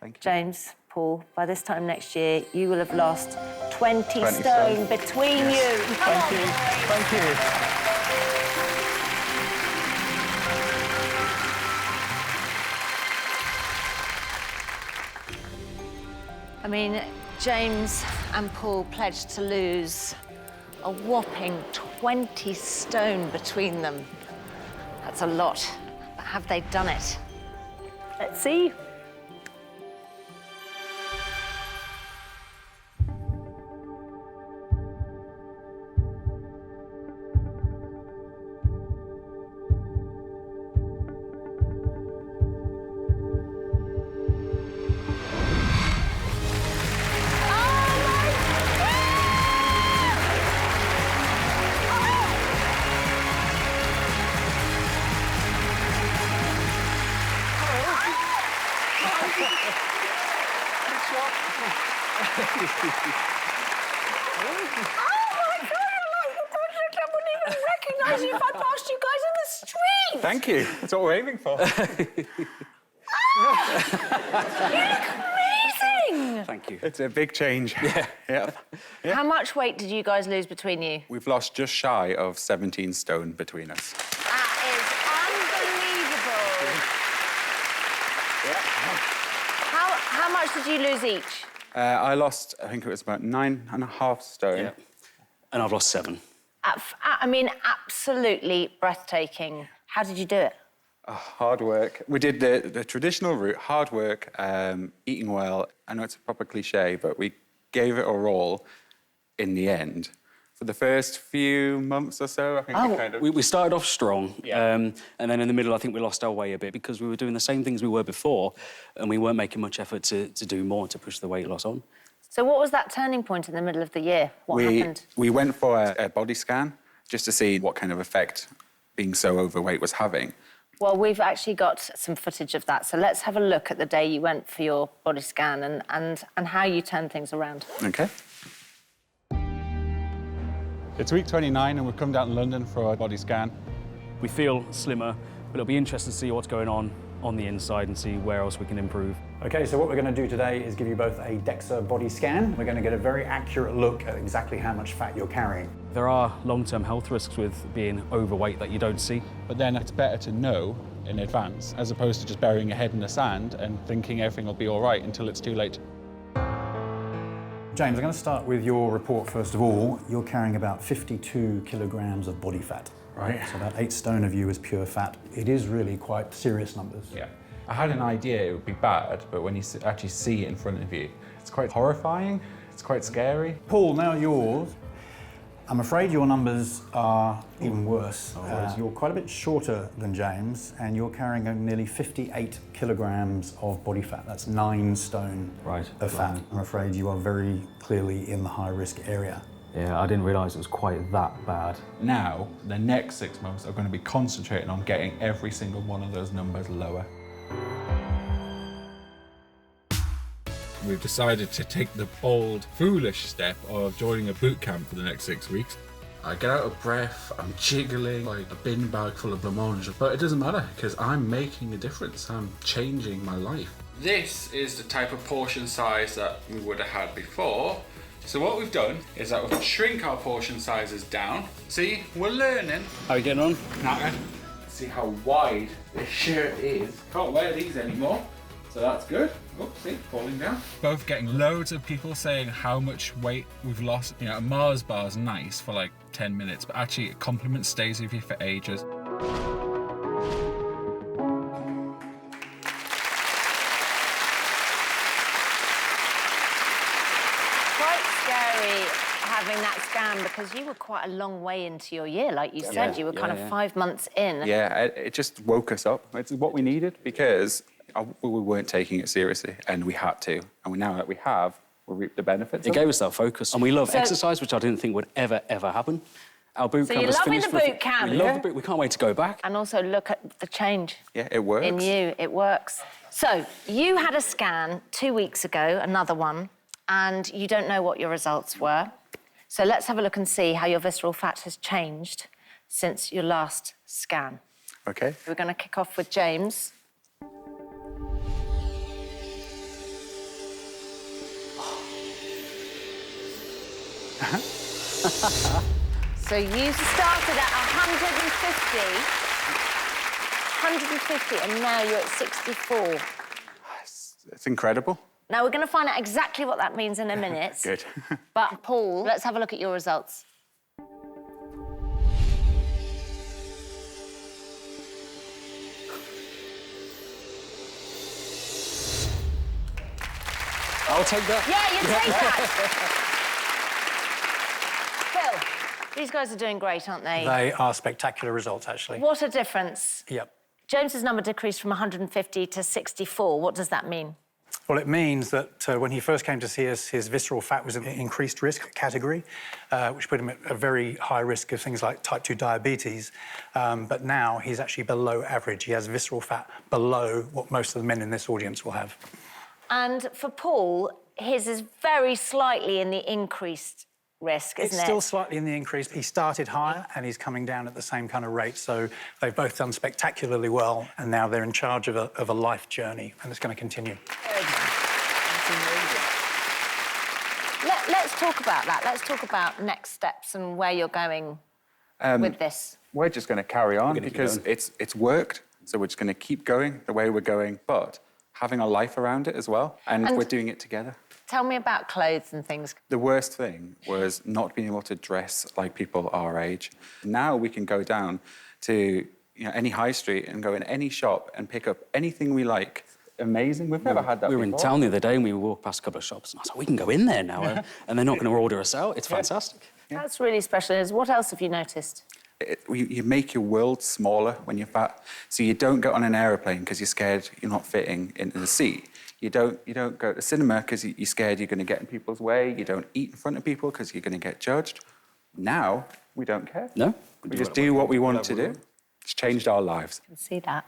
Thank you. James, Paul, by this time next year, you will have lost 20 stone stone. between you. Thank you. Thank you. I mean, James and Paul pledged to lose a whopping 20 stone between them. That's a lot, but have they done it? Let's see. If I passed you guys in the street. Thank you. That's what we're aiming for. You look amazing. Thank you. It's a big change. Yeah. How much weight did you guys lose between you? We've lost just shy of 17 stone between us. That is unbelievable. How much did you lose each? I lost, I think it was about 9.5 stone. Yeah. And I've lost 7. I mean, absolutely breathtaking. How did you do it? Hard work. We did the traditional route, hard work, eating well. I know it's a proper cliche, but we gave it our all in the end. For the first few months or so, I think we kind of... We started off strong, Yeah. and then in the middle, I think we lost our way a bit because we were doing the same things we were before, and we weren't making much effort to do more to push the weight loss on. So what was that turning point in the middle of the year? What happened? We went for a body scan just to see what kind of effect being so overweight was having. Well, we've actually got some footage of that. So let's have a look at the day you went for your body scan and how you turned things around. OK. It's week 29 and we've come down to London for a body scan. We feel slimmer, but it'll be interesting to see what's going on the inside and see where else we can improve. Okay, so what we're going to do today is give you both a DEXA body scan. We're going to get a very accurate look at exactly how much fat you're carrying. There are long-term health risks with being overweight that you don't see. But then it's better to know in advance, as opposed to just burying your head in the sand and thinking everything will be all right until it's too late. James, I'm going to start with your report first of all. You're carrying about 52 kilograms of body fat. Right. So about 8 stone of you is pure fat. It is really quite serious numbers. Yeah. I had an idea it would be bad, but when you actually see it in front of you, it's quite horrifying, it's quite scary. Paul, now yours. I'm afraid your numbers are even worse. You're quite a bit shorter than James, and you're carrying nearly 58 kilograms of body fat. That's 9 stone of fat. I'm afraid you are very clearly in the high-risk area. Yeah, I didn't realise it was quite that bad. Now, the next 6 months are going to be concentrating on getting every single one of those numbers lower. We've decided to take the bold, foolish step of joining a boot camp for the next 6 weeks. I get out of breath, I'm jiggling like a bin bag full of blancmange, but it doesn't matter because I'm making a difference. I'm changing my life. This is the type of portion size that we would have had before. So what we've done is that we've shrink our portion sizes down. See, we're learning. How are you getting on? Knackered. See how wide this shirt is. Can't wear these anymore, so that's good. Oh, see, falling down. Both getting loads of people saying how much weight we've lost. You know, a Mars bar is nice for like 10 minutes, but actually a compliment stays with you for ages. Having that scan because you were quite a long way into your year, like you said. You were kind of 5 months in. Yeah, it just woke us up. It's what we needed because we weren't taking it seriously and we had to. And now that we have, we reap the benefits. It gave us that focus. And we love exercise, which I didn't think would ever happen. Our boot camp was finished. So you're loving the boot camp. We love the boot. We can't wait to go back. And also look at the change. Yeah, it works. In you, it works. So you had a scan 2 weeks ago, another one, and you don't know what your results were. So let's have a look and see how your visceral fat has changed since your last scan. OK. We're going to kick off with James. So you started at 150, and now you're at 64. It's incredible. Now, we're going to find out exactly what that means in a minute. Good. But, Paul, let's have a look at your results. I'll take that. Yeah, you take that. Phil, these guys are doing great, aren't they? They are spectacular results, actually. What a difference. Yep. James's number decreased from 150 to 64. What does that mean? Well, it means that when he first came to see us, his visceral fat was an increased risk category, which put him at a very high risk of things like type 2 diabetes. But now he's actually below average. He has visceral fat below what most of the men in this audience will have. And for Paul, his is very slightly in the increased risk, isn't It's still slightly in the increase. He started higher and he's coming down at the same kind of rate. So they've both done spectacularly well, and now they're in charge of a life journey, and it's going to continue. Let's talk about that. Let's talk about next steps and where you're going with this. We're just going to carry on gonna keep because going. it's worked. So we're just going to keep going the way we're going, but having a life around it as well. And we're doing it together. Tell me about clothes and things. The worst thing was not being able to dress like people our age. Now we can go down to any high street and go in any shop and pick up anything we like. Amazing. We've never had that We before. were in town the other day and we walked past a couple of shops and I was like, we can go in there now and they're not going to order us out. It's fantastic. That's really special. What else have you noticed? You make your world smaller when you're fat. So you don't get on an aeroplane because you're scared you're not fitting into the seat. You don't go to the cinema because you're scared you're going to get in people's way. You don't eat in front of people because you're going to get judged. Now, we don't care. No? We just do what we want to do. It's changed our lives. I can see that.